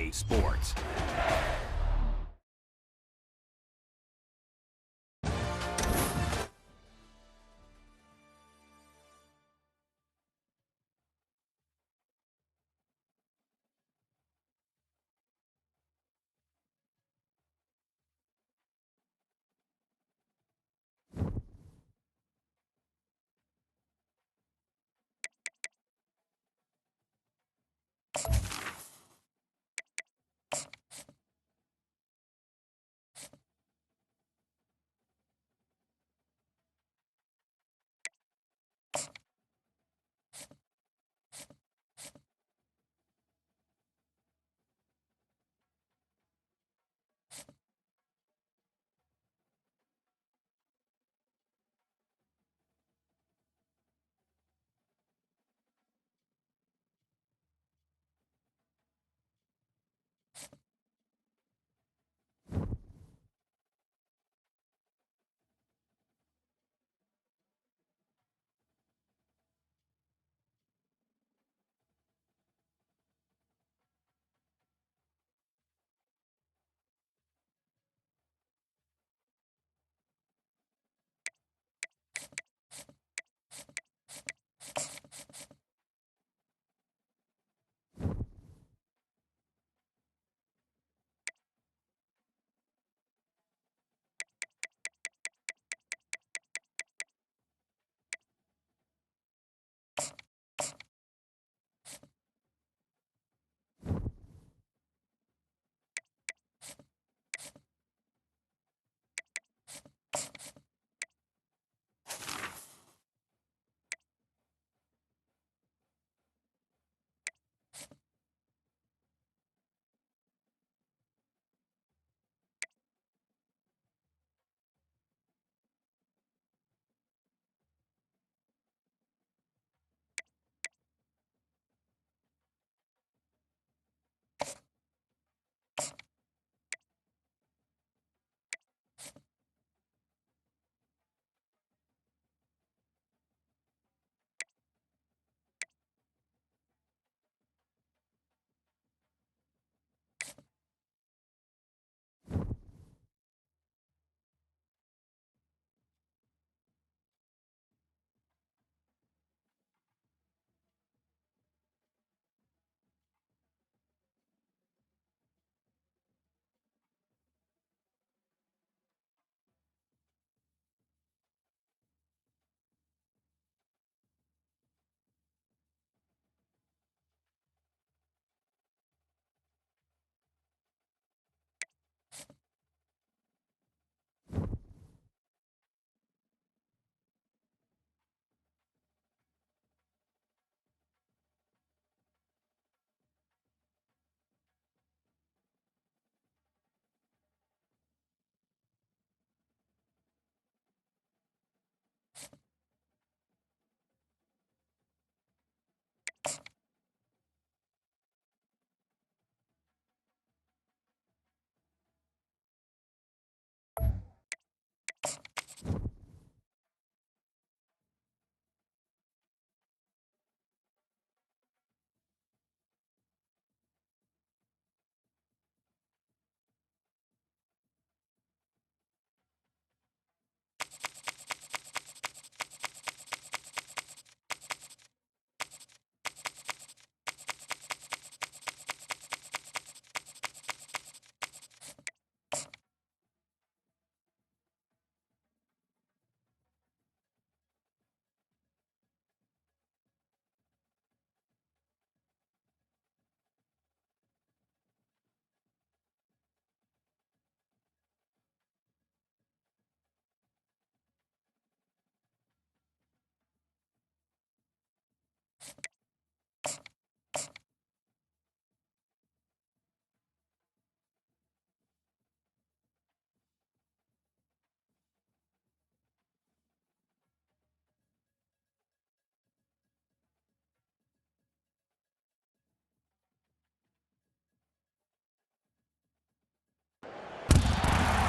EA Sports.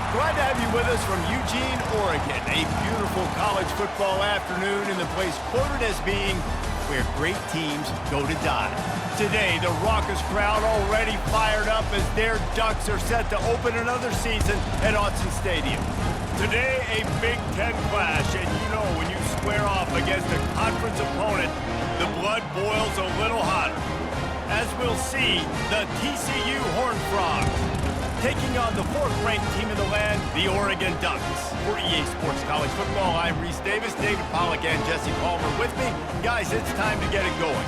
Glad to have you with us from Eugene, Oregon. A beautiful college football afternoon, and the place quoted as being where great teams go to die. Today, the raucous crowd already fired up as their Ducks are set to open another season at Autzen Stadium. Today, a Big Ten clash, and you know when you square off against a conference opponent, the blood boils a little hotter. As we'll see, the TCU Horned Frogs taking on the fourth-ranked team in the land, the Oregon Ducks. For EA Sports College Football, I'm Reese Davis, David Pollack, and Jesse Palmer with me. Guys, it's time to get it going.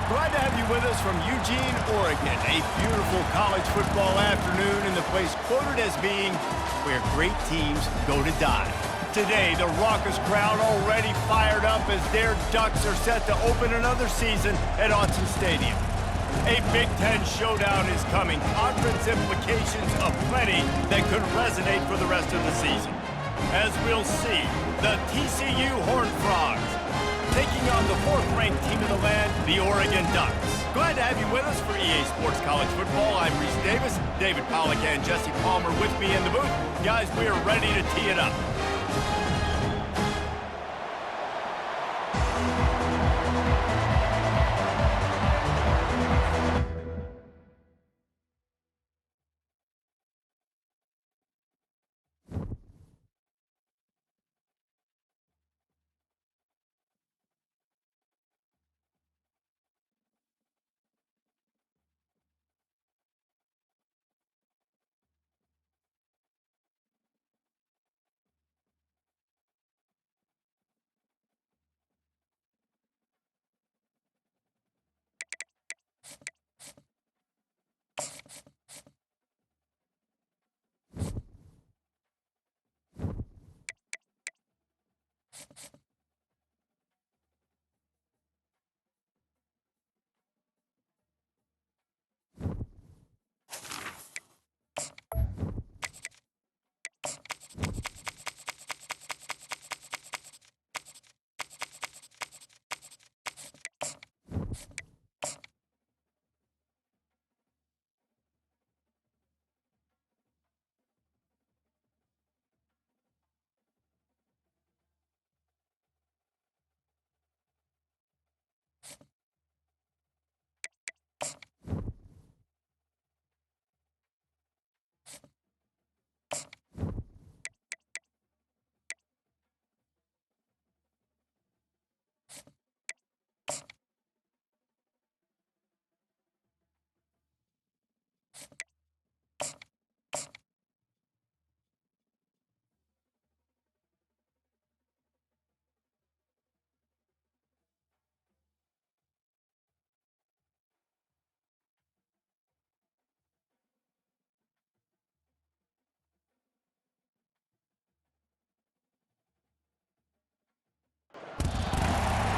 Glad to have you with us from Eugene, Oregon. A beautiful college football afternoon in the place quoted as being where great teams go to die. Today, the raucous crowd already fired up as their Ducks are set to open another season at Autzen Stadium. A Big Ten showdown is coming. Conference implications aplenty that could resonate for the rest of the season. As we'll see, the TCU Horned Frogs taking on the fourth-ranked team in the land, the Oregon Ducks. Glad to have you with us for EA Sports College Football. I'm Reese Davis, David Pollack, and Jesse Palmer with me in the booth. Guys, we are ready to tee it up.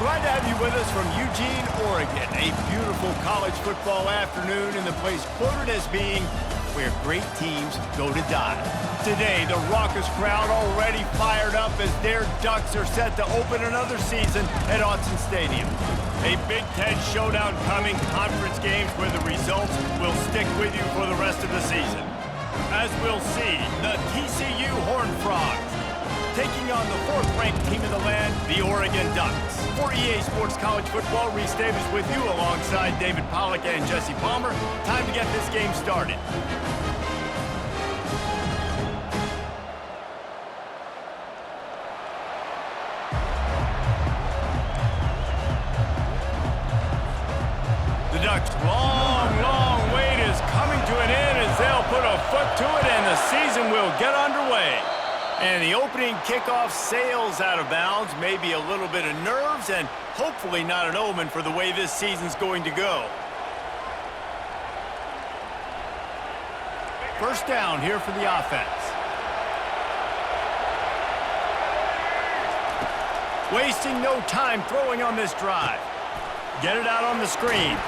Glad to have you with us from Eugene, Oregon. A beautiful college football afternoon in the place quoted as being where great teams go to die. Today, the raucous crowd already fired up as their Ducks are set to open another season at Autzen Stadium. A Big Ten showdown coming, conference games where the results will stick with you for the rest of the season. As we'll see, the TCU Horned Frogs taking on the fourth-ranked team in the land, the Oregon Ducks. For EA Sports College Football, Reese Davis with you alongside David Pollack and Jesse Palmer. Time to get this game started. The Ducks' long wait is coming to an end as they'll put a foot to it and the season will get underway. And the opening kickoff sails out of bounds, maybe a little bit of nerves, and hopefully not an omen for the way this season's going to go. First down here for the offense. Wasting no time throwing on this drive. Get it out on the screen.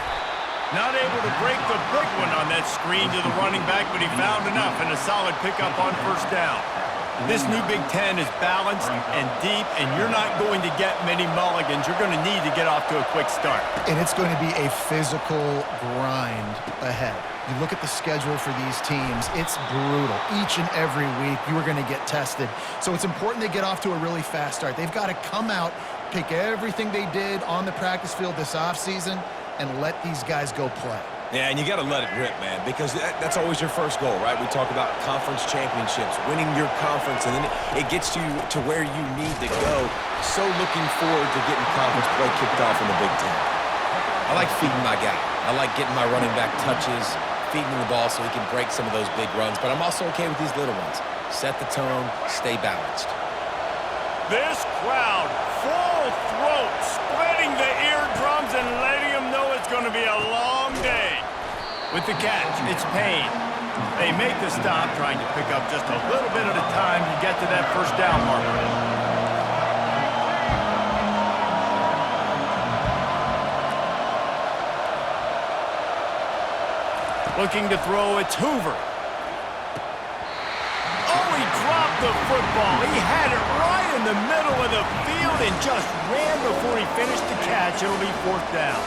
Not able to break the big one on that screen to the running back, but he found enough and a solid pickup on first down. This new Big Ten is balanced and deep, and you're not going to get many mulligans. You're going to need to get off to a quick start. And it's going to be a physical grind ahead. You look at the schedule for these teams, it's brutal. Each and every week, you are going to get tested. So it's important they get off to a really fast start. They've got to come out, pick everything they did on the practice field this offseason, and let these guys go play. Yeah, and you got to let it rip, man, because that's always your first goal, right? We talk about conference championships, winning your conference, and then it gets you to where you need to go. So looking forward to getting conference play kicked off in the Big Ten. I like feeding my guy. I like getting my running back touches, feeding him the ball so he can break some of those big runs, but I'm also okay with these little ones. Set the tone, stay balanced. This crowd, full throat, splitting the eardrums and letting them know it's going to be a long day. With the catch, it's Payne. They make the stop, trying to pick up just a little bit at a time to get to that first down marker. Looking to throw, it's Hoover. Oh, he dropped the football. He had it right in the middle of the field and just ran before he finished the catch. It'll be fourth down.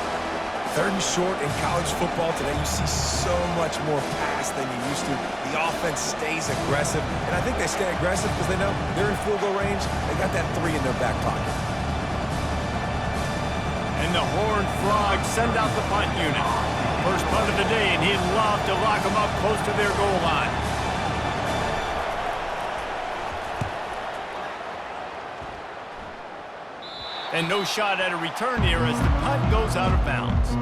Third and short in college football today, you see so much more pass than you used to. The offense stays aggressive, and I think they stay aggressive because they know they're in field goal range. They got that 3 in their back pocket. And the Horned Frogs send out the punt unit. First punt of the day, and he'd love to lock them up close to their goal line. And no shot at a return here as the punt goes out of bounds.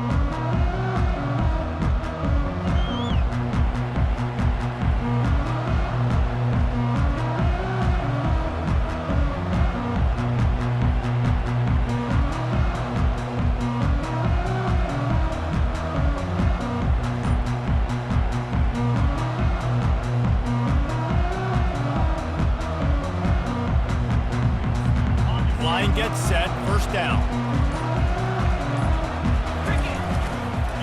Line gets set, first down.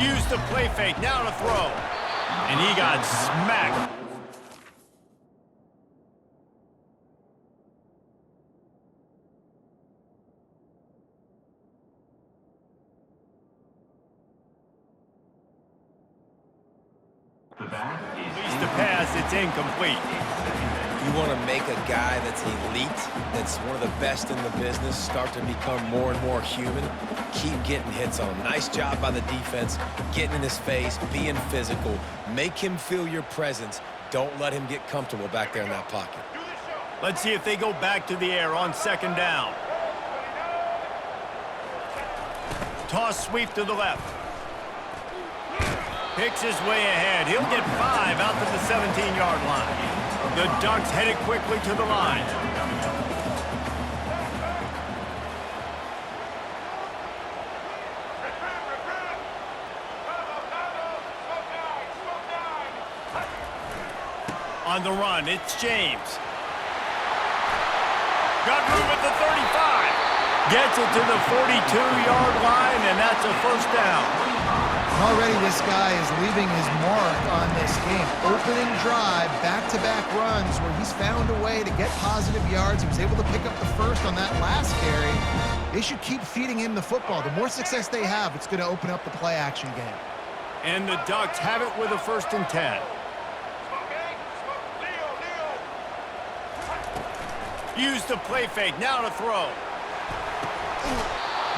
Use the play fake, now to throw. And he got smacked. Release the pass, it's incomplete. You want to make a guy that's elite, that's one of the best in the business, start to become more and more human, keep getting hits on him. Nice job by the defense, getting in his face, being physical. Make him feel your presence. Don't let him get comfortable back there in that pocket. Let's see if they go back to the air on second down. Toss sweep to the left. Picks his way ahead. He'll get 5 out to the 17-yard line. The Ducks headed quickly to the line. On the run, it's James. Got room at the 35. Gets it to the 42-yard line, and that's a first down. Already this guy is leaving his mark on this game. Opening drive, back-to-back runs where he's found a way to get positive yards. He was able to pick up the first on that last carry. They should keep feeding him the football. The more success they have, it's going to open up the play-action game. And the Ducks have it with a 1st and 10. Use the play fake. Now to throw.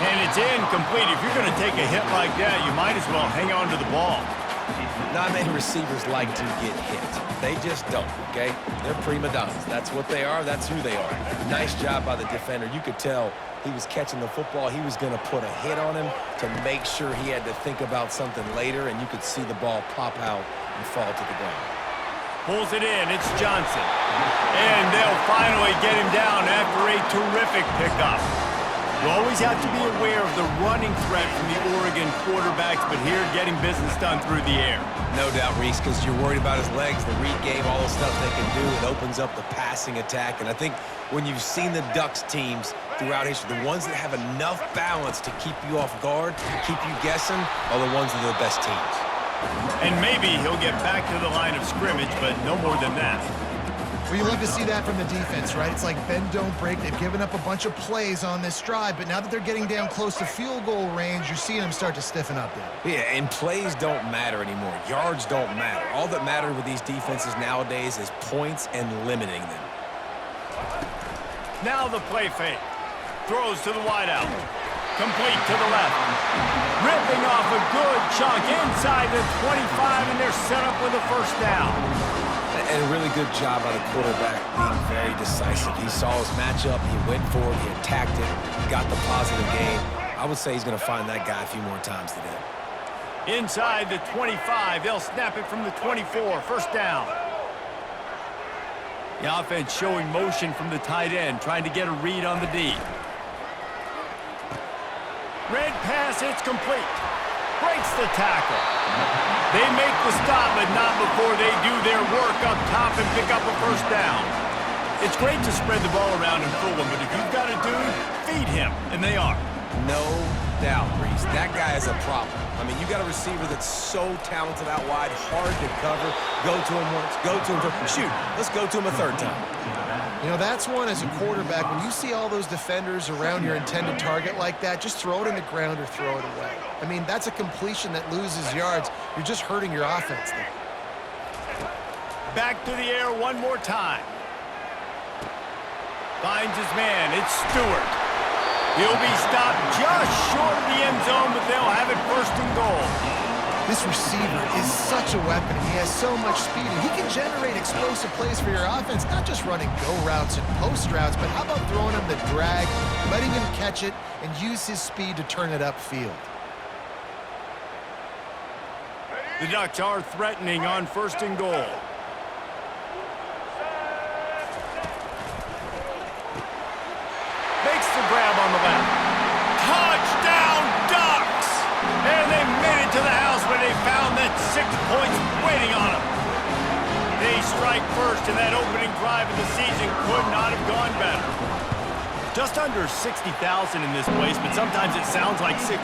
And it's incomplete. If you're going to take a hit like that, you might as well hang on to the ball. Not many receivers like to get hit. They just don't, okay? They're prima donnas. That's what they are. That's who they are. Nice job by the defender. You could tell he was catching the football. He was going to put a hit on him to make sure he had to think about something later, and you could see the ball pop out and fall to the ground. Pulls it in. It's Johnson. And they'll finally get him down after a terrific pickup. You always have to be aware of the running threat from the Oregon quarterbacks, but here getting business done through the air. No doubt, Reese, because you're worried about his legs, the read game, all the stuff they can do. It opens up the passing attack. And I think when you've seen the Ducks teams throughout history, the ones that have enough balance to keep you off guard, keep you guessing, are the ones that are the best teams. And maybe he'll get back to the line of scrimmage, but no more than that. Well, you love to see that from the defense, right? It's like bend, don't break. They've given up a bunch of plays on this drive, but now that they're getting down close to field goal range, you're seeing them start to stiffen up there. Yeah, and plays don't matter anymore. Yards don't matter. All that matters with these defenses nowadays is points and limiting them. Now the play fake. Throws to the wideout. Complete to the left. Ripping off a good chunk inside the 25, and they're set up with a first down. And a really good job by the quarterback being very decisive. He saw his matchup, he went for it, he attacked it, got the positive gain. I would say he's going to find that guy a few more times today. Inside the 25, they'll snap it from the 24, first down. The offense showing motion from the tight end, trying to get a read on the D. Red pass, it's complete. Breaks the tackle. They make the stop, but not before they do their work up top and pick up a first down. It's great to spread the ball around and fool him, but if you've got a dude, feed him, and they are. No doubt, Reese. That guy is a problem. I mean, you got a receiver that's so talented out wide, hard to cover. Go to him once, go to him twice. Shoot, let's go to him a third time. You know, that's one as a quarterback. When you see all those defenders around your intended target like that, just throw it in the ground or throw it away. I mean, that's a completion that loses yards. You're just hurting your offense there. Back to the air one more time. Finds his man. It's Stewart. He'll be stopped just short of the end zone, but they'll have it first and goal. This receiver is such a weapon. He has so much speed, and he can generate explosive plays for your offense, not just running go routes and post routes, but how about throwing him the drag, letting him catch it, and use his speed to turn it upfield. The Ducks are threatening on first and goal. Makes the grab on the left. Touchdown, Ducks! And they made it to the house when they found that 6 points waiting on them. They strike first, and that opening drive of the season could not have gone better. Just under 60,000 in this place, but sometimes it sounds like 600,000.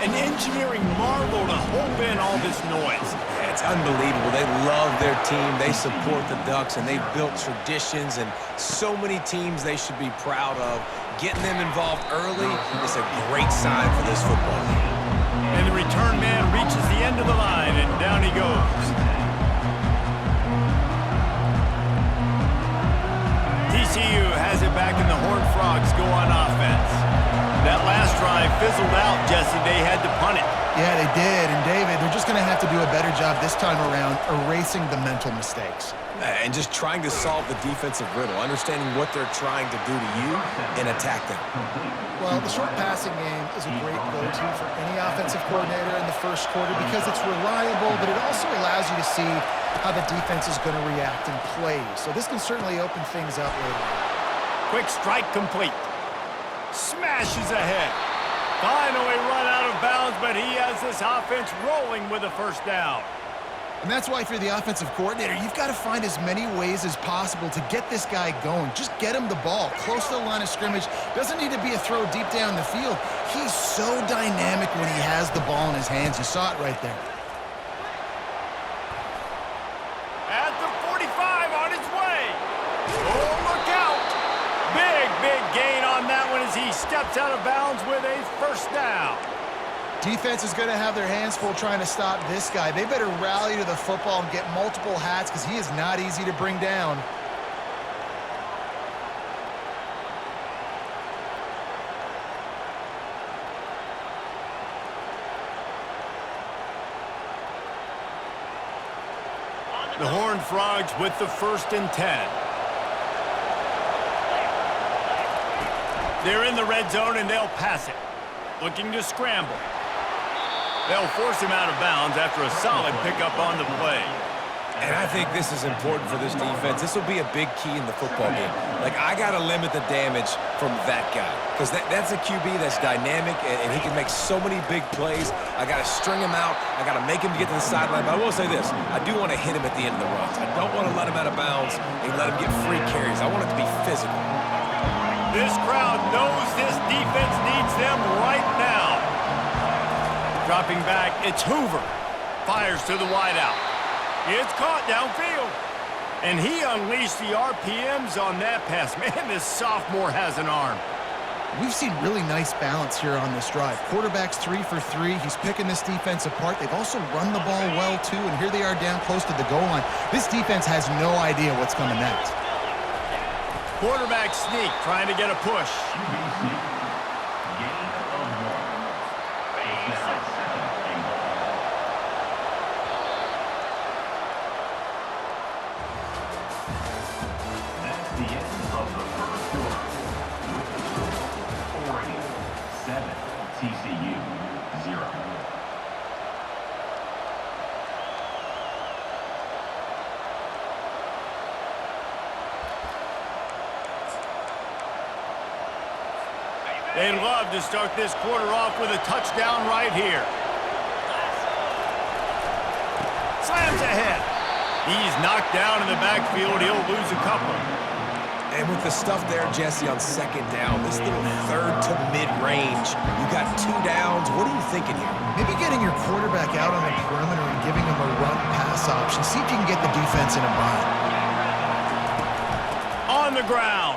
An engineering marvel to hold in all this noise. It's unbelievable. They love their team. They support the Ducks, and they've built traditions and so many teams they should be proud of. Getting them involved early is a great sign for this football team. And the return man reaches the end of the line, and down he goes. TCU has it back, and the Horned Frogs go on offense. That last drive fizzled out, Jesse. They had to punt it. Yeah, they did. And, David, they're just going to have to do a better job this time around erasing the mental mistakes. And just trying to solve the defensive riddle, understanding what they're trying to do to you and attack them. Well, the short passing game is a great go-to for any offensive coordinator in the first quarter because it's reliable, but it also allows you to see how the defense is going to react in plays. So this can certainly open things up later on. Quick strike complete. Smashes ahead. Finally run out of bounds, but he has this offense rolling with a first down. And that's why if you're the offensive coordinator, you've got to find as many ways as possible to get this guy going. Just get him the ball close to the line of scrimmage. Doesn't need to be a throw deep down the field. He's so dynamic when he has the ball in his hands. You saw it right there. At the 45 on his way. Oh, look out. Big gain on that one as he steps out of bounds with a first down. Defense is going to have their hands full trying to stop this guy. They better rally to the football and get multiple hats because he is not easy to bring down. The Horned Frogs with the 1st and 10. They're in the red zone and they'll pass it. Looking to scramble. They'll force him out of bounds after a solid pickup on the play. And I think this is important for this defense. This will be a big key in the football game. Like, I got to limit the damage from that guy because that's a QB that's dynamic, and he can make so many big plays. I got to string him out. I got to make him get to the sideline. But I will say this. I do want to hit him at the end of the runs. I don't want to let him out of bounds and let him get free carries. I want it to be physical. This crowd knows this defense needs them right now. Dropping back, it's Hoover. Fires to the wideout. It's caught downfield. And he unleashed the RPMs on that pass. Man, this sophomore has an arm. We've seen really nice balance here on this drive. Quarterback's 3 for 3. He's picking this defense apart. They've also run the ball well, too, and here they are down close to the goal line. This defense has no idea what's coming next. Quarterback sneak, trying to get a push. They'd love to start this quarter off with a touchdown right here. Slams ahead. He's knocked down in the backfield. He'll lose a couple. And with the stuff there, Jesse, on 2nd down, this little 3rd to mid-range, you got 2 downs. What are you thinking here? Maybe getting your quarterback out on the perimeter and giving him a run-pass option. See if you can get the defense in a bind. On the ground.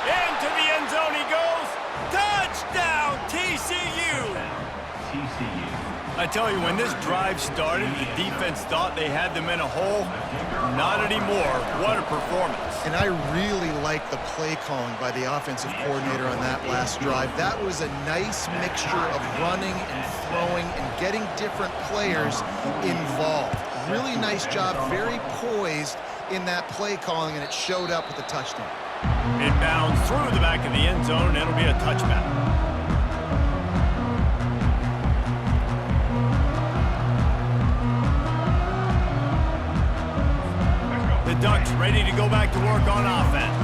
Into the end zone he goes. Touchdown, TCU! I tell you, when this drive started, the defense thought they had them in a hole. Not anymore. What a performance. And I really like the play calling by the offensive coordinator on that last drive. That was a nice mixture of running and throwing and getting different players involved. Really nice job, very poised in that play calling, and it showed up with a touchdown. It bounds through the back of the end zone, and it'll be a touchback. The Ducks ready to go back to work on offense.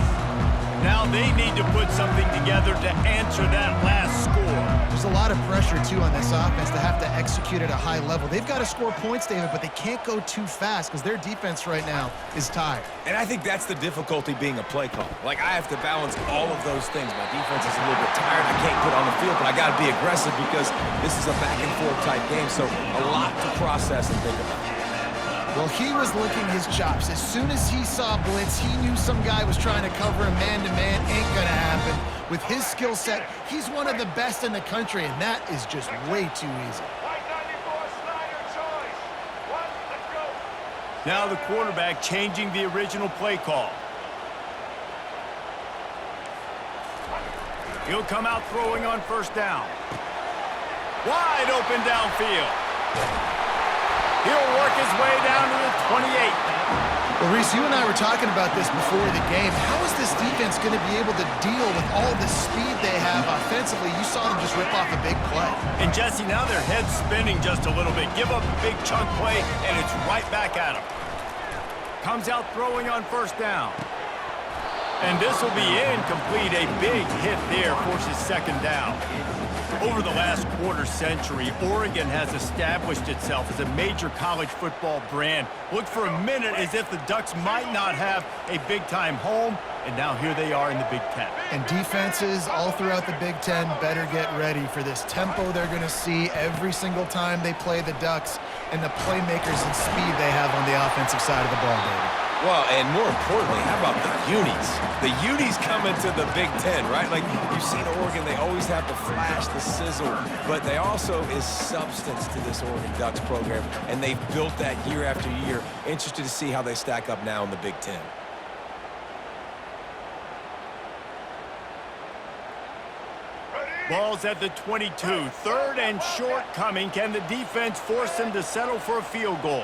Now they need to put something together to answer that last score. There's a lot of pressure, too, on this offense to have to execute at a high level. They've got to score points, David, but they can't go too fast because their defense right now is tired. And I think that's the difficulty being a play caller. Like, I have to balance all of those things. My defense is a little bit tired. I can't put on the field, but I got to be aggressive because this is a back-and-forth type game, so a lot to process and think about. Well, he was licking his chops. As soon as he saw blitz, he knew some guy was trying to cover him man-to-man. Ain't gonna happen. With his skill set, he's one of the best in the country, and that is just way too easy. Now the quarterback changing the original play call. He'll come out throwing on 1st down. Wide open downfield. He'll work his way down to the 28. Well, Reese, you and I were talking about this before the game. How is this defense going to be able to deal with all the speed they have offensively? You saw them just rip off a big play. And, Jesse, now their head's spinning just a little bit. Give up a big chunk play, and it's right back at them. Comes out throwing on 1st down. And this will be incomplete. A big hit there forces 2nd down. Over the last quarter century, Oregon has established itself as a major college football brand. Looked for a minute as if the Ducks might not have a big-time home, and now here they are in the Big Ten. And defenses all throughout the Big Ten better get ready for this tempo they're going to see every single time they play the Ducks and the playmakers and speed they have on the offensive side of the ball, David. Well, and more importantly, how about the unis? The unis coming to the Big Ten, right? Like, you've seen Oregon, they always have the flash, the sizzle, but they also is substance to this Oregon Ducks program, and they've built that year after year. Interested to see how they stack up now in the Big Ten. Ball's at the 22. Third and short coming. Can the defense force them to settle for a field goal?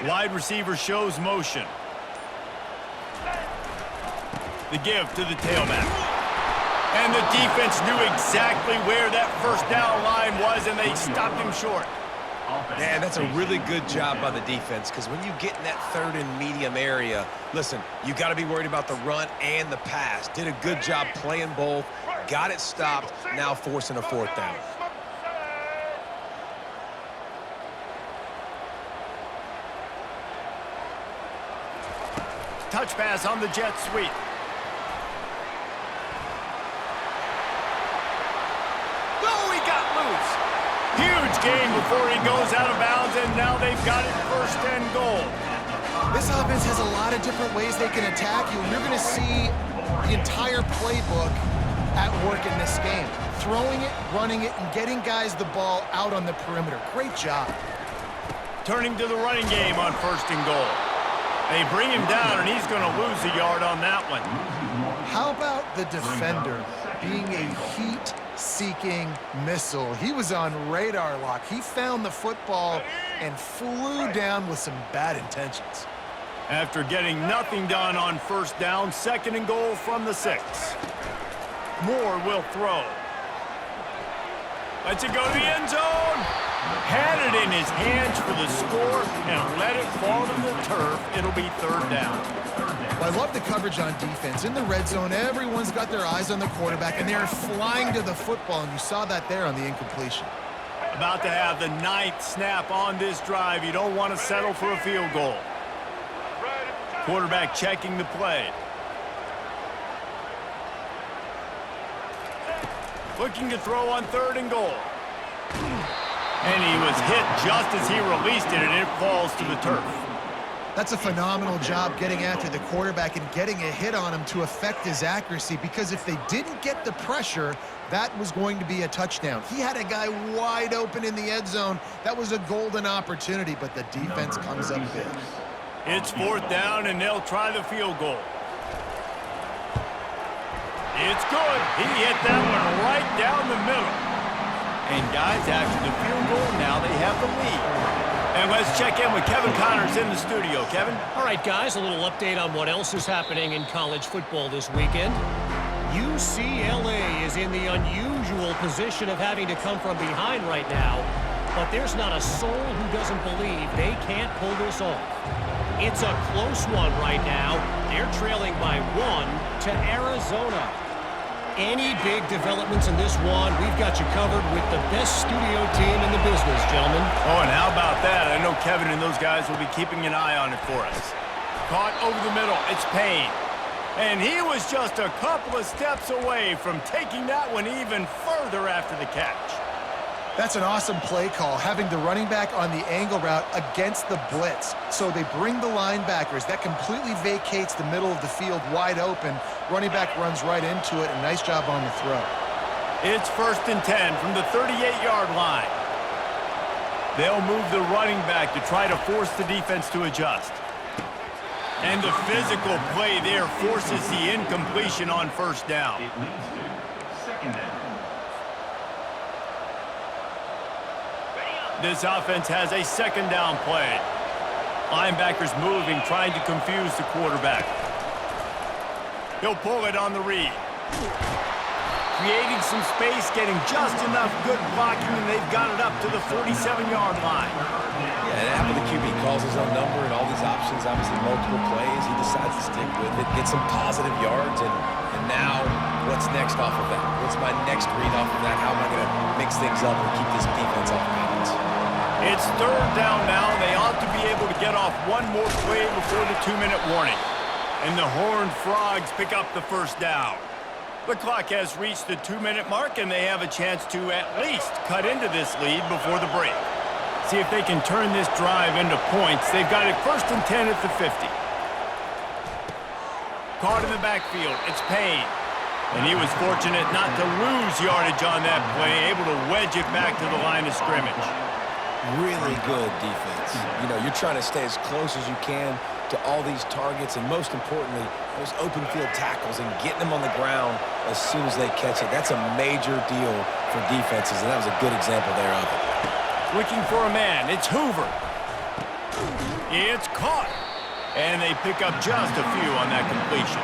Wide receiver shows motion. The give to the tailback. And the defense knew exactly where that first down line was, and they stopped him short. Man, that's a really good job by the defense, because when you get in that third and medium area, listen, you got to be worried about the run and the pass. Did a good job playing both, got it stopped, now forcing a fourth down. Touch pass on the jet sweep. Oh, he got loose. Huge gain before he goes out of bounds, and now they've got it first and goal. This offense has a lot of different ways they can attack you, and you're going to see the entire playbook at work in this game. Throwing it, running it, and getting guys the ball out on the perimeter. Great job. Turning to the running game on first and goal. They bring him down, and he's going to lose a yard on that one. How about the defender being a heat-seeking missile? He was on radar lock. He found the football and flew down with some bad intentions. After getting nothing done on first down, second and goal from the 6. Moore will throw. Lets it go to the end zone. Had it in his hands for the score and let it fall to the turf. It'll be third down. Well, I love the coverage on defense. In the red zone, everyone's got their eyes on the quarterback, and they're flying to the football, and you saw that there on the incompletion. About to have the 9th snap on this drive. You don't want to settle for a field goal. Quarterback checking the play. Looking to throw on third and goal. And he was hit just as he released it, and it falls to the turf. That's a phenomenal job getting after the quarterback and getting a hit on him to affect his accuracy, because if they didn't get the pressure, that was going to be a touchdown. He had a guy wide open in the end zone. That was a golden opportunity, but the defense comes up big. It's fourth down, and they'll try the field goal. It's good. He hit that one right down the middle. And guys, after the field goal, now they have the lead. And let's check in with Kevin Connors in the studio. Kevin? All right, guys, a little update on what else is happening in college football this weekend. UCLA is in the unusual position of having to come from behind right now, but there's not a soul who doesn't believe they can't pull this off. It's a close one right now. They're trailing by 1 to Arizona. Any big developments in this one, we've got you covered with the best studio team in the business, gentlemen. Oh, and how about that? I know Kevin and those guys will be keeping an eye on it for us. Caught over the middle. It's Payne. And he was just a couple of steps away from taking that one even further after the catch. That's an awesome play call, having the running back on the angle route against the blitz. So they bring the linebackers. That completely vacates the middle of the field wide open. Running back runs right into it, and nice job on the throw. It's first and 10 from the 38-yard line. They'll move the running back to try to force the defense to adjust. And the physical play there forces the incompletion on first down. This offense has a second down play. Linebackers moving, trying to confuse the quarterback. He'll pull it on the read. creating some space, getting just enough good blocking, and they've got it up to the 47-yard line. Yeah, and after the QB calls his own number and all these options, obviously multiple plays, he decides to stick with it, get some positive yards, and now what's next off of that? What's my next read off of that? How am I going to mix things up and keep this defense off balance? It's third down now. They ought to be able to get off one more play before the 2-minute warning. And the Horned Frogs pick up the first down. The clock has reached the 2-minute mark, and they have a chance to at least cut into this lead before the break. See if they can turn this drive into points. They've got it 1st and 10 at the 50. Caught in the backfield. It's Payne. And he was fortunate not to lose yardage on that play, able to wedge it back to the line of scrimmage. Really good defense. You know, you're trying to stay as close as you can to all these targets, and most importantly, those open field tackles and getting them on the ground as soon as they catch it. That's a major deal for defenses, and that was a good example there of it. Looking for a man. It's Hoover. It's caught. And they pick up just a few on that completion.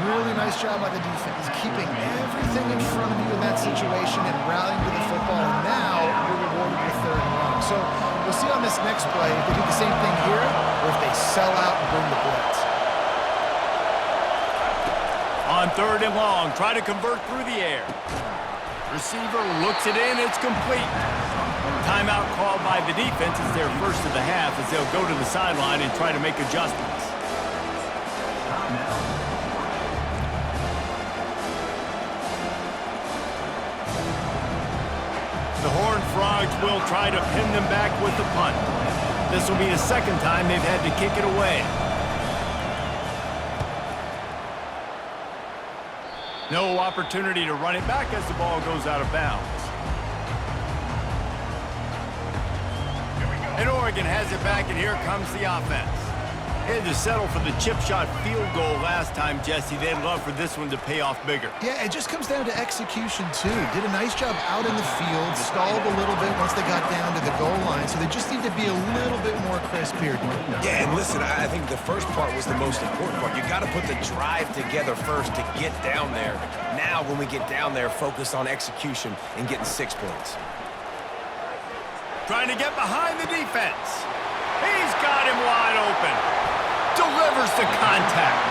Really nice job by the defense, keeping everything in front of you in that situation and rallying to the football. And now you're rewarded with 3rd and long. So we'll see on this next play if they do the same thing here or if they sell out and bring the blitz. On 3rd and long, try to convert through the air. Receiver looks it in. It's complete. Timeout called by the defense. It's their first of the half as they'll go to the sideline and try to make adjustments. The Horned Frogs will try to pin them back with the punt. This will be the 2nd time they've had to kick it away. No opportunity to run it back as the ball goes out of bounds. And Oregon has it back, and here comes the offense. They had to settle for the chip shot field goal last time, Jesse. They'd love for this one to pay off bigger. Yeah, it just comes down to execution, too. Did a nice job out in the field, stalled a little bit once they got down to the goal line, so they just need to be a little bit more crisp here. Yeah, and listen, I think the first part was the most important part. You got to put the drive together first to get down there. Now, when we get down there, focus on execution and getting 6 points. Trying to get behind the defense. He's got him wide open. Delivers the contact.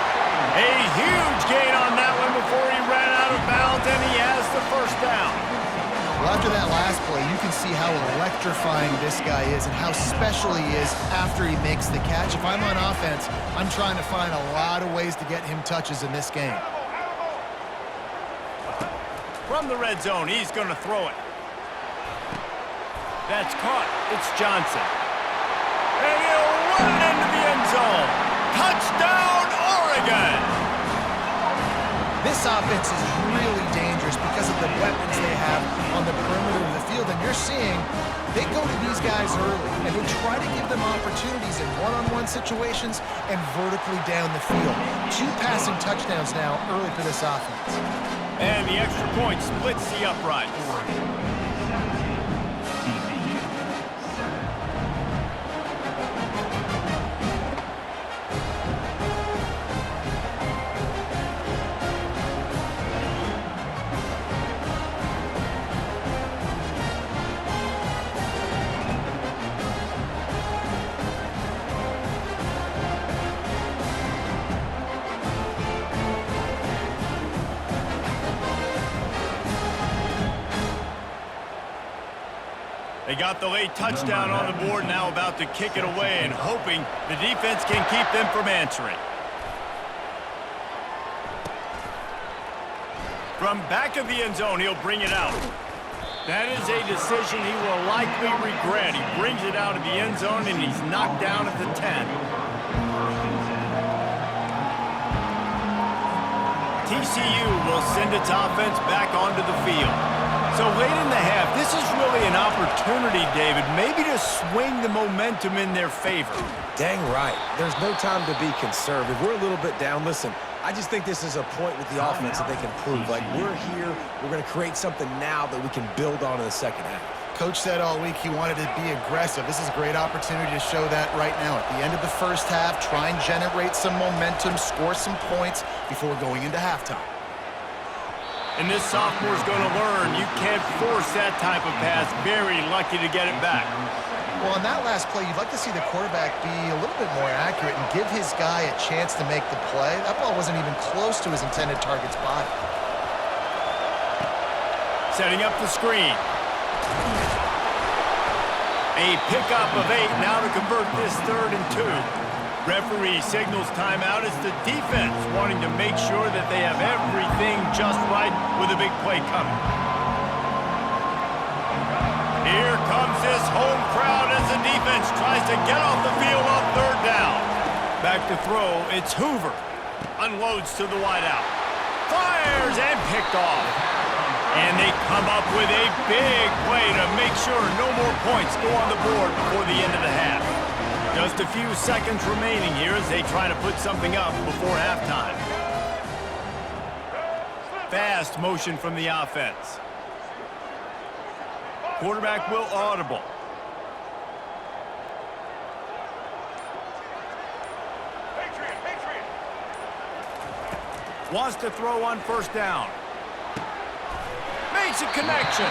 A huge gain on that one before he ran out of bounds, and he has the first down. Well, after that last play, you can see how electrifying this guy is and how special he is after he makes the catch. If I'm on offense, I'm trying to find a lot of ways to get him touches in this game. From the red zone, he's going to throw it. That's caught. It's Johnson. And he'll run it into the end zone. Touchdown, Oregon! This offense is really dangerous because of the weapons they have on the perimeter of the field. And you're seeing they go to these guys early, and they try to give them opportunities in one-on-one situations and vertically down the field. 2 passing touchdowns now early for this offense. And the extra point splits the uprights. They got the late touchdown on the board, now about to kick it away and hoping the defense can keep them from answering. From back of the end zone, he'll bring it out. That is a decision he will likely regret. He brings it out of the end zone, and he's knocked down at the 10. TCU will send its offense back onto the field. So late in the half, this is really an opportunity, David, maybe to swing the momentum in their favor. Dang right. There's no time to be conservative. We're a little bit down. Listen, I just think this is a point with the offense that they can prove. Like, we're here, we're going to create something now that we can build on in the second half. Coach said all week he wanted to be aggressive. This is a great opportunity to show that right now. At the end of the first half, try and generate some momentum, score some points before going into halftime. And this sophomore's going to learn you can't force that type of pass. Very lucky to get it back. Well, on that last play, you'd like to see the quarterback be a little bit more accurate and give his guy a chance to make the play. That ball wasn't even close to his intended target's body. Setting up the screen. A pickup of 8 now to convert this 3rd and 2. Referee signals timeout. It's the defense wanting to make sure that they have everything just right with a big play coming. Here comes this home crowd as the defense tries to get off the field on 3rd down. Back to throw, it's Hoover. Unloads to the wideout. Fires and picked off. And they come up with a big play to make sure no more points go on the board before the end of the half. Just a few seconds remaining here as they try to put something up before halftime. Fast motion from the offense. Quarterback will audible. Wants to throw on 1st down. Makes a connection.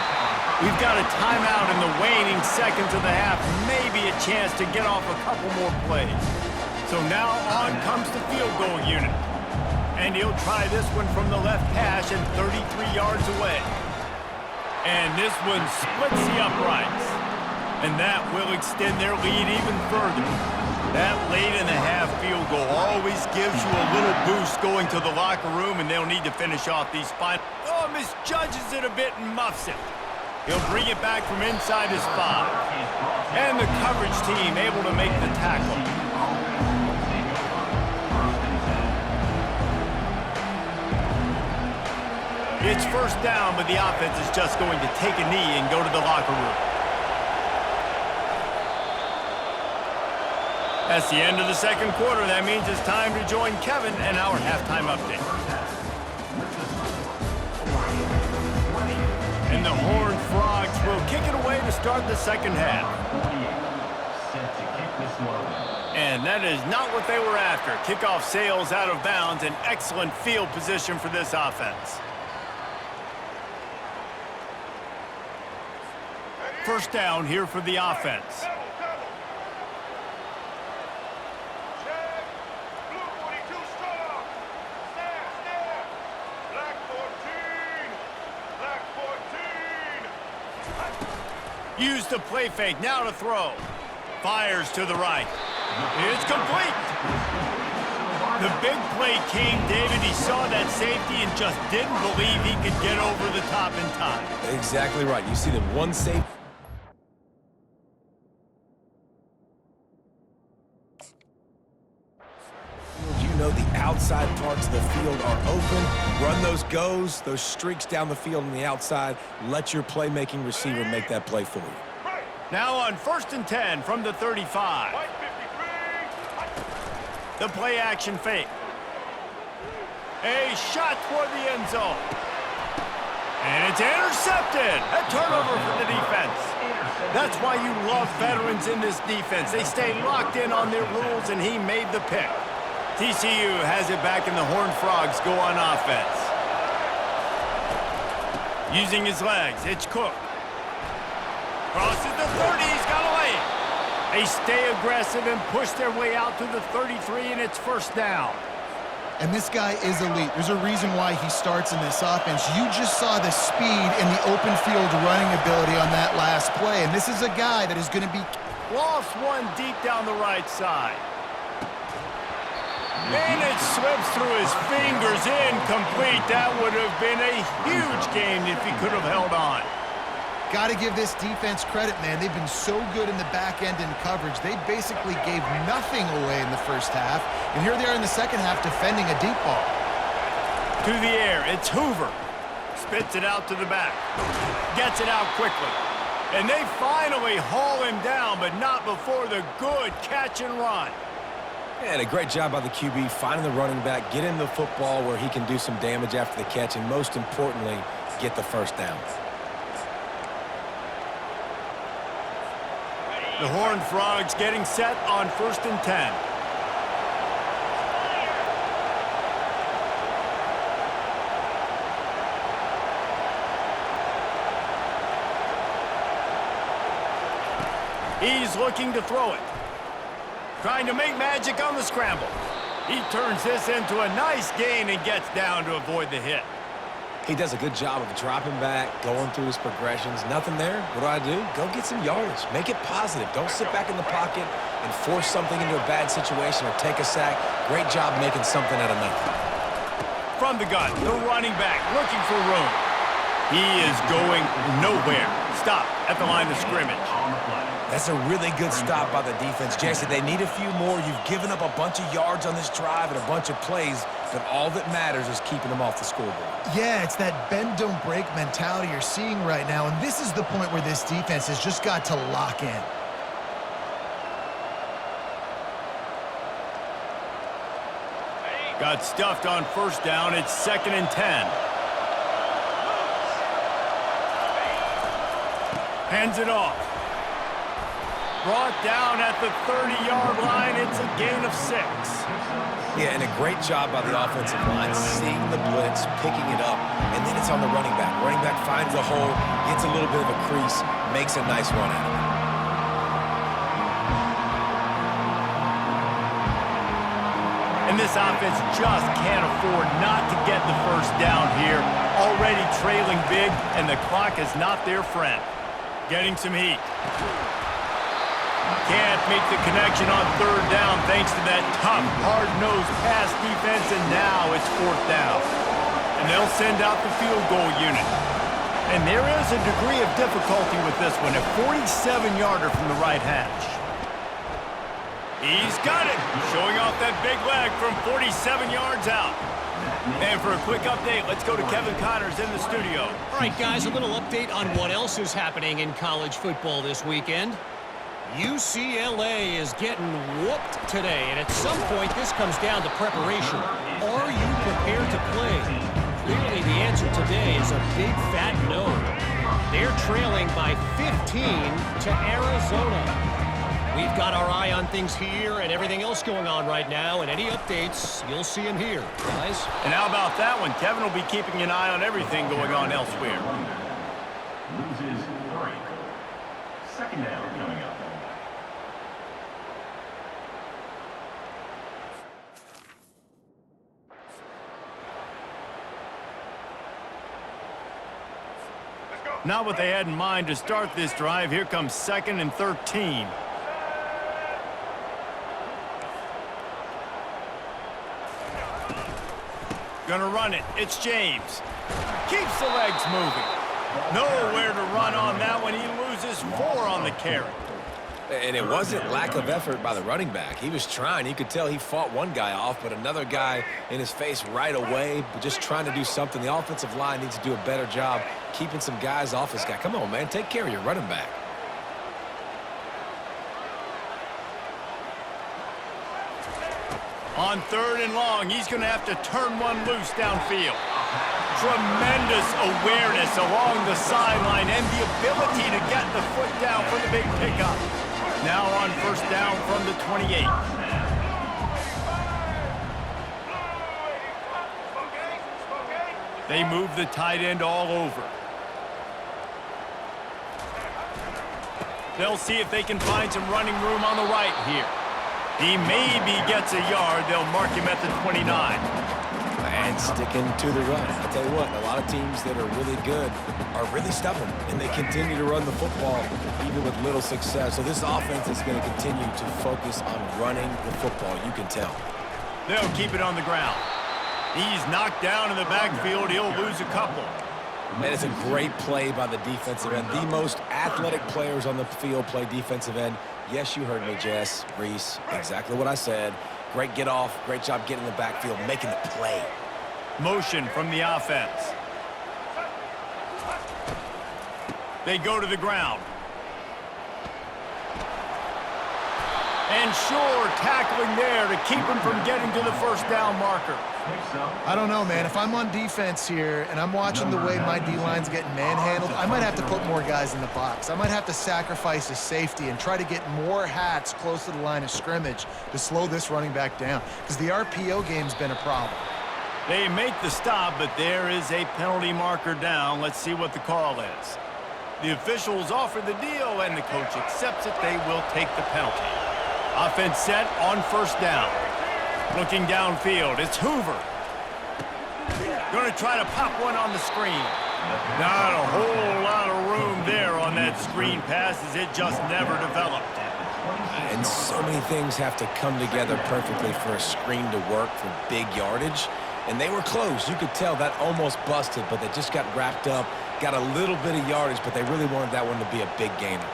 We've got a timeout in the waning seconds of the half. Maybe a chance to get off a couple more plays. So now on comes the field goal unit. And he'll try this one from the left hash and 33 yards away. And this one splits the uprights. And that will extend their lead even further. That late-in-the-half field goal always gives you a little boost going to the locker room, and they'll need to finish off these final. Oh, misjudges it a bit and muffs it. He'll bring it back from inside his 5. And the coverage team able to make the tackle. It's 1st down, but the offense is just going to take a knee and go to the locker room. That's the end of the 2nd quarter. That means it's time to join Kevin and our halftime update. And the Horned Frogs will kick it away to start the 2nd half. And that is not what they were after. Kickoff sails out of bounds, and excellent field position for this offense. 1st down here for the offense. Use the play fake, now to throw. Fires to the right. It's complete. The big play king, David, he saw that safety and just didn't believe he could get over the top in time. Exactly right. You see the one safety. You know the outside parts of the field are open. Run those goes, those streaks down the field on the outside. Let your playmaking receiver make that play for you. Now on 1st and 10 from the 35. The play action fake. A shot toward the end zone. And it's intercepted. A turnover for the defense. That's why you love veterans in this defense. They stay locked in on their rules, and he made the pick. TCU has it back, and the Horned Frogs go on offense. Using his legs, it's Cook. Crosses the 30, he's got away. They stay aggressive and push their way out to the 33, and it's 1st down. And this guy is elite. There's a reason why he starts in this offense. You just saw the speed and the open field running ability on that last play, and this is a guy that is going to be... Lost one deep down the right side. And it slips through his fingers, incomplete. That would have been a huge game if he could have held on. Got to give this defense credit, man. They've been so good in the back end in coverage. They basically gave nothing away in the 1st half, and here they are in the 2nd half defending a deep ball. To the air, it's Hoover. Spits it out to the back. Gets it out quickly. And they finally haul him down, but not before the good catch and run. And a great job by the QB, finding the running back, getting the football where he can do some damage after the catch, and most importantly, get the 1st down. The Horned Frogs getting set on 1st and 10. He's looking to throw it. Trying to make magic on the scramble. He turns this into a nice gain and gets down to avoid the hit. He does a good job of dropping back, going through his progressions. Nothing there. What do? Go get some yardage. Make it positive. Don't sit back in the pocket and force something into a bad situation or take a sack. Great job making something out of nothing. From the gun, the running back looking for room. He is going nowhere. Stop at the line of scrimmage. That's a really good stop by the defense. Jason, they need a few more. You've given up a bunch of yards on this drive and a bunch of plays, but all that matters is keeping them off the scoreboard. Yeah, it's that bend, don't break mentality you're seeing right now, and this is the point where this defense has just got to lock in. Got stuffed on first down. It's 2nd and 10. Hands it off. Brought down at the 30-yard line. It's a gain of 6. Yeah, and a great job by the offensive line, seeing the blitz, picking it up, and then it's on the running back. Running back finds a hole, gets a little bit of a crease, makes a nice run out of it. And this offense just can't afford not to get the first down here. Already trailing big, and the clock is not their friend. Getting some heat. Can't make the connection on 3rd down thanks to that tough, hard-nosed pass defense, and now it's 4th down. And they'll send out the field goal unit. And there is a degree of difficulty with this one, a 47-yarder from the right hash. He's got it, showing off that big leg from 47 yards out. And for a quick update, let's go to Kevin Connors in the studio. All right, guys, a little update on what else is happening in college football this weekend. UCLA is getting whooped today, and at some point this comes down to preparation. Are you prepared to play? Clearly the answer today is a big fat no. They're trailing by 15 to Arizona. We've got our eye on things here and everything else going on right now, and any updates, you'll see them here, guys. And how about that one? Kevin will be keeping an eye on everything going on elsewhere. Loses 3. 2nd down coming up. Not what they had in mind to start this drive. Here comes 2nd and 13. Gonna run it. It's James. Keeps the legs moving. Nowhere to run on that one. He loses 4 on the carry. And it wasn't lack of effort by the running back. He was trying. You could tell he fought one guy off, but another guy in his face right away, but just trying to do something. The offensive line needs to do a better job keeping some guys off this guy. Come on, man. Take care of your running back. On 3rd and long, he's going to have to turn one loose downfield. Tremendous awareness along the sideline and the ability to get the foot down for the big pickup. Now on 1st down from the 28. They move the tight end all over. They'll see if they can find some running room on the right here. He maybe gets a yard. They'll mark him at the 29. And sticking to the run. I'll tell you what, a lot of teams that are really good are really stubborn, and they continue to run the football even with little success. So this offense is going to continue to focus on running the football, you can tell. They'll keep it on the ground. He's knocked down in the backfield. He'll lose a couple. Man, it's a great play by the defensive end. The most athletic players on the field play defensive end. Yes, you heard me, Jess, Reese, exactly what I said. Great get off, great job getting in the backfield, making the play. Motion from the offense. They go to the ground. And Shore tackling there to keep him from getting to the 1st down marker. I don't know, man. If I'm on defense here and I'm watching the way my D-line's getting manhandled, I might have to put more guys in the box. I might have to sacrifice his safety and try to get more hats close to the line of scrimmage to slow this running back down, because the RPO game's been a problem. They make the stop, but there is a penalty marker down. Let's see what the call is. The officials offer the deal, and the coach accepts it. They will take the penalty. Offense set on first down. Looking downfield, it's Hoover. Going to try to pop one on the screen. Not a whole lot of room there on that screen pass, as it just never developed. And so many things have to come together perfectly for a screen to work for big yardage. And they were close. You could tell that almost busted, but they just got wrapped up, got a little bit of yardage, but they really wanted that one to be a big gainer.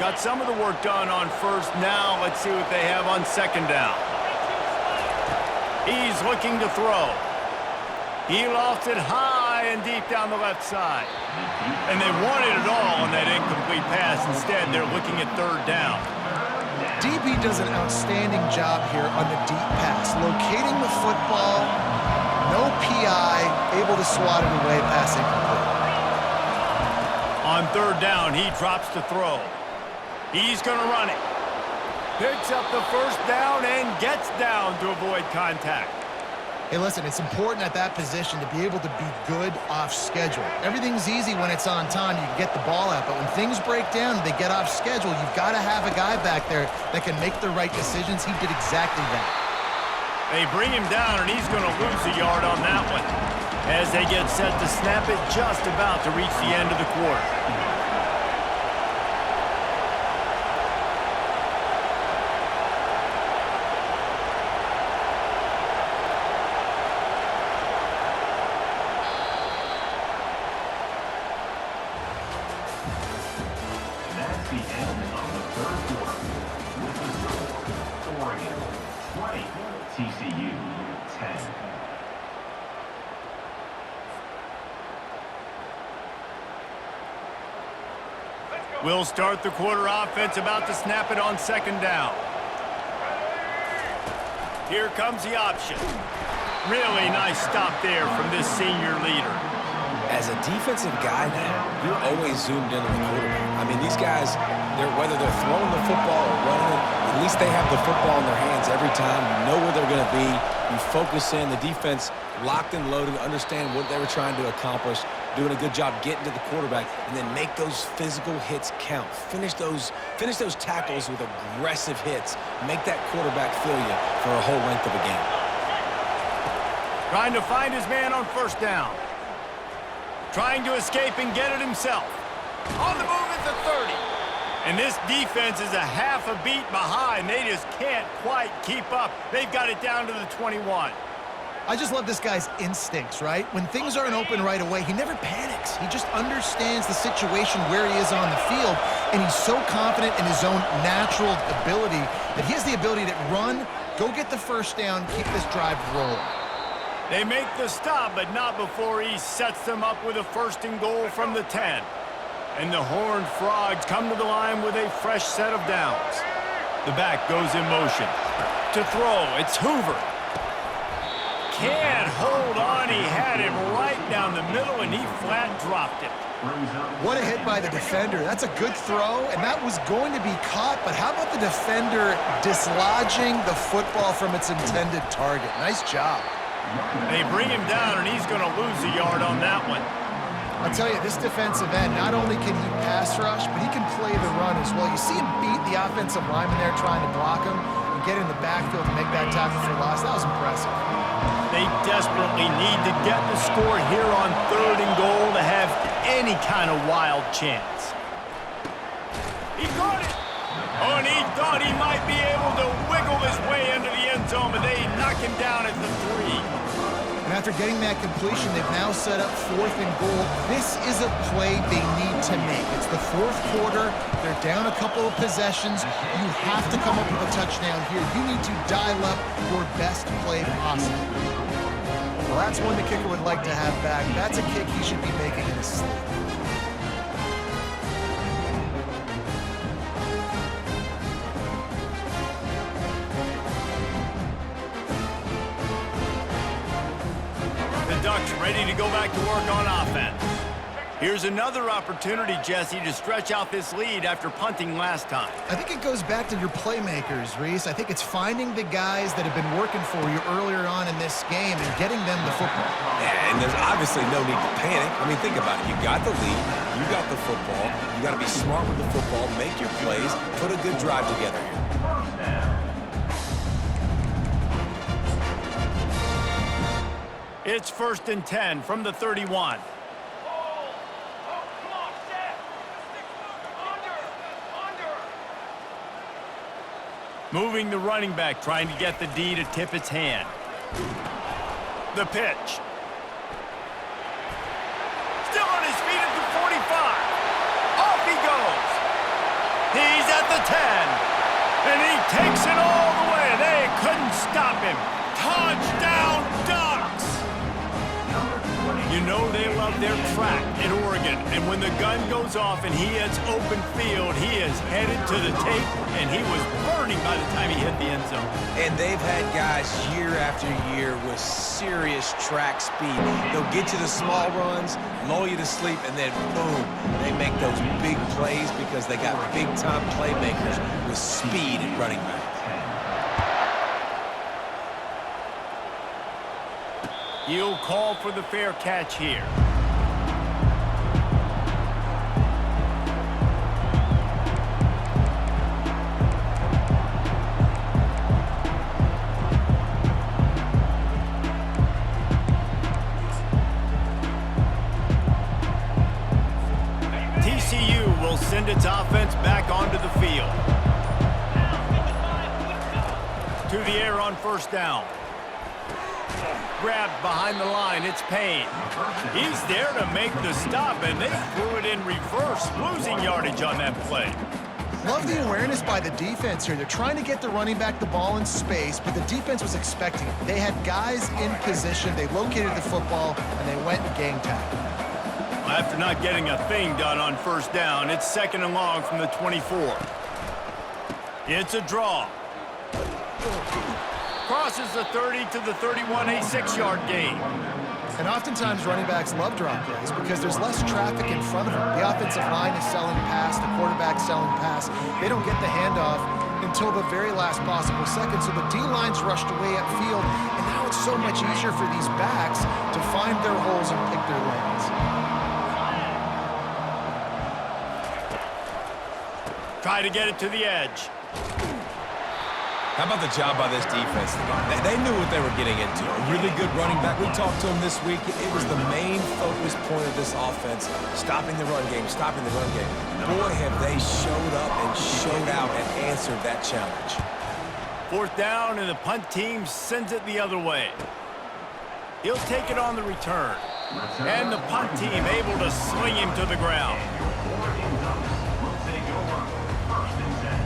Got some of the work done on first. Now let's see what they have on second down. He's looking to throw. He lost it high and deep down the left side. And they wanted it all on that incomplete pass. Instead, they're looking at third down. DB does an outstanding job here on the deep pass, locating the football, no PI, able to swat it away, pass incomplete. On third down, he drops to throw. He's going to run it. Picks up the first down and gets down to avoid contact. Hey, listen, it's important at that position to be able to be good off schedule. Everything's easy when it's on time. You can get the ball out, but when things break down and they get off schedule, you've got to have a guy back there that can make the right decisions. He did exactly that. They bring him down, and he's going to lose a yard on that one as they get set to snap it just about to reach the end of the quarter. That's the end of the third quarter. With the score, Oregon 20, TCU 10. We'll start the quarter. Offense about to snap it on second down. Here comes the option. Really nice stop there from this senior leader. As a defensive guy now, you're always zoomed in on the quarterback. I mean, these guys, whether they're throwing the football or running it, at least they have the football in their hands every time. You know where they're going to be. You focus in. The defense locked and loaded, understand what they were trying to accomplish, doing a good job getting to the quarterback, and then make those physical hits count. Finish those tackles with aggressive hits. Make that quarterback feel you for a whole length of a game. Trying to find his man on first down. Trying to escape and get it himself. On the move at the 30. And this defense is a half a beat behind. They just can't quite keep up. They've got it down to the 21. I just love this guy's instincts, right? When things aren't open right away, he never panics. He just understands the situation where he is on the field, and he's so confident in his own natural ability that he has the ability to run, go get the first down, keep this drive rolling. They make the stop, but not before he sets them up with a first and goal from the 10. And the Horned Frogs come to the line with a fresh set of downs. The back goes in motion. To throw, it's Hoover. Can't hold on. He had him right down the middle, and he flat dropped it. What a hit by the defender. That's a good throw, and that was going to be caught, but how about the defender dislodging the football from its intended target? Nice job. They bring him down, and he's going to lose a yard on that one. I'll tell you, this defensive end, not only can he pass rush, but he can play the run as well. You see him beat the offensive lineman there trying to block him and get in the backfield to make that tackle for loss. That was impressive. They desperately need to get the score here on third and goal to have any kind of wild chance. He caught it! Oh, and he thought he might be able to wiggle his way into the end zone, but they knock him down at the 3. And after getting that completion, they've now set up fourth and goal. This is a play they need to make. It's the fourth quarter. They're down a couple of possessions. You have to come up with a touchdown here. You need to dial up your best play possible. Well, that's one the kicker would like to have back. That's a kick he should be making in his sleep. The Ducks ready to go back to work on offense. Here's another opportunity, Jesse, to stretch out this lead after punting last time. I think it goes back to your playmakers, Reese. I think it's finding the guys that have been working for you earlier on in this game and getting them the football. Yeah, and there's obviously no need to panic. I mean, think about it. You got the lead. You got the football. You got to be smart with the football, make your plays, put a good drive together here. First down. It's 1st and 10 from the 31. Moving the running back, trying to get the D to tip its hand. The pitch. Still on his feet at the 45. Off he goes. He's at the 10. And he takes it all the way. They couldn't stop him. Touchdown, Ducks! You know they love their track at Oregon. And when the gun goes off and he hits open field, he is headed to the tape, and he was burning by the time he hit the end zone. And they've had guys year after year with serious track speed. They'll get you the small runs, lull you to sleep, and then boom, they make those big plays because they got big-time playmakers with speed at running back. He'll call for the fair catch here. TCU will send its offense back onto the field. To the air on 1st down. Grabbed behind the line, it's Payne. He's there to make the stop, and they threw it in reverse, losing yardage on that play. Love the awareness by the defense here. They're trying to get the running back the ball in space, but the defense was expecting it. They had guys in position. They located the football, and they went and gang tackle. After not getting a thing done on 1st down, it's 2nd and long from the 24. It's a draw. Crosses the 30 to the 31, a 6-yard gain. And oftentimes running backs love drop plays because there's less traffic in front of them. The offensive line is selling pass, the quarterback's selling pass. They don't get the handoff until the very last possible second, so the D-line's rushed away upfield, and now it's so much easier for these backs to find their holes and pick their lanes. Try to get it to the edge. How about the job by this defense? They knew what they were getting into. A really good running back. We talked to him this week. It was the main focus point of this offense, stopping the run game, stopping the run game. Boy, have they showed up and showed out and answered that challenge. 4th down, and the punt team sends it the other way. He'll take it on the return. And the punt team able to swing him to the ground. Oregon Ducks will take over 1st and 10.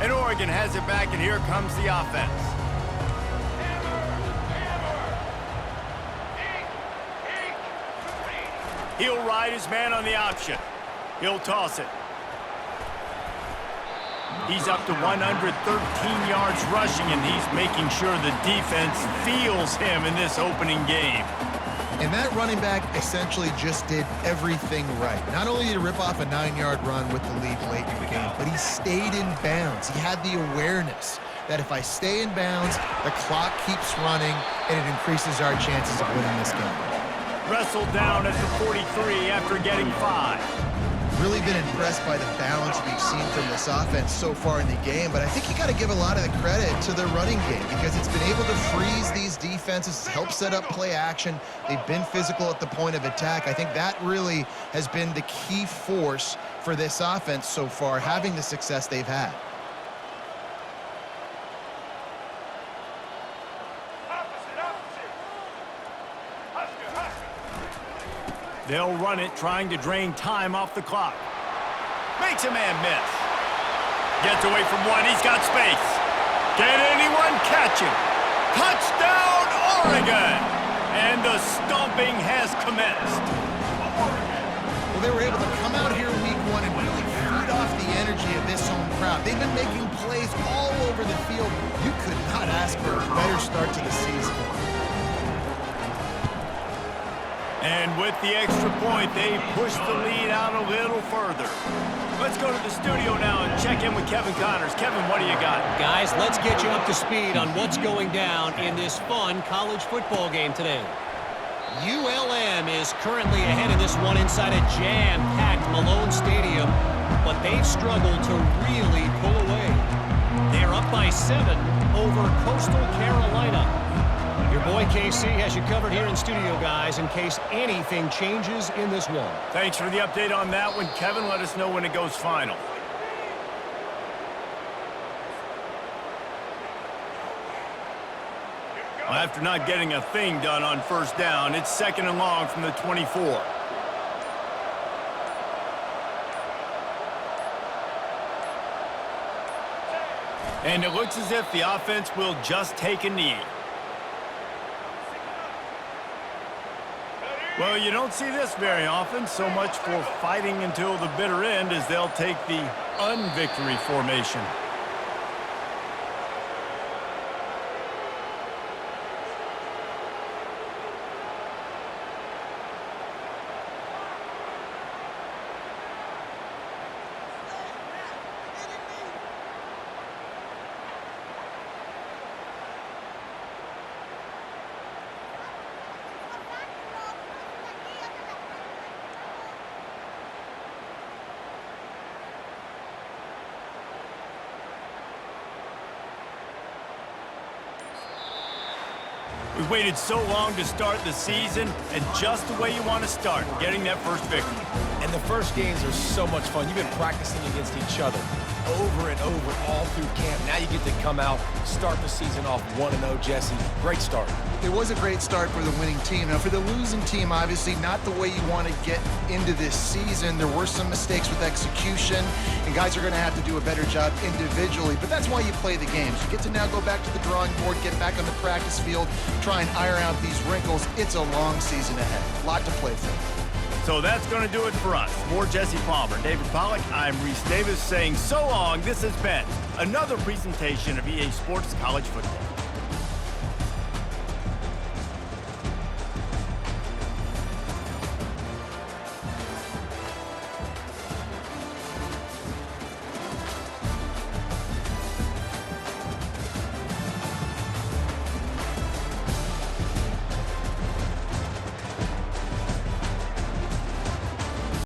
And Oregon has it back, and here comes the offense. He'll ride his man on the option. He'll toss it. He's up to 113 yards rushing, and he's making sure the defense feels him in this opening game. And that running back essentially just did everything right. Not only did he rip off a 9-yard run with the lead late in the game, but he stayed in bounds. He had the awareness that if I stay in bounds, the clock keeps running, and it increases our chances of winning this game. Wrestled down at the 43 after getting 5. Really been impressed by the balance we've seen from this offense so far in the game, but I think you got to give a lot of the credit to the running game because it's been able to freeze these defenses, help set up play action. They've been physical at the point of attack. I think that really has been the key force for this offense so far, having the success they've had. They'll run it, trying to drain time off the clock. Makes a man miss. Gets away from one. He's got space. Can anyone catch him? Touchdown, Oregon! And the stomping has commenced. Well, they were able to come out here week 1 and really feed off the energy energy of this home crowd. They've been making plays all over the field. You could not ask for a better start to the season. And with the extra point, they push the lead out a little further. Let's go to the studio now and check in with Kevin Connors. Kevin, what do you got? Guys, let's get you up to speed on what's going down in this fun college football game today. ULM is currently ahead of this one inside a jam-packed Malone Stadium, but they've struggled to really pull away. They're up by 7 over Coastal Carolina. Your boy KC has you covered here in studio, guys, in case anything changes in this one. Thanks for the update on that one, Kevin. Let us know when it goes final. Well, after not getting a thing done on first down, it's 2nd and long from the 24. And it looks as if the offense will just take a knee. Well, you don't see this very often. So much for fighting until the bitter end as they'll take the unvictory formation. We waited so long to start the season, and just the way you want to start, getting that first victory. And the first games are so much fun. You've been practicing against each other over and over all through camp. Now you get to come out, start the season off 1-0, Jesse. Great start. It was a great start for the winning team. Now, for the losing team, obviously not the way you want to get into this season. There were some mistakes with execution, and guys are going to have to do a better job individually. But that's why you play the games. You get to now go back to the drawing board, get back on the practice field, try and iron out these wrinkles. It's a long season ahead. A lot to play for. So that's going to do it for us. For Jesse Palmer, David Pollack, I'm Reese Davis saying so long. This has been another presentation of EA Sports College Football.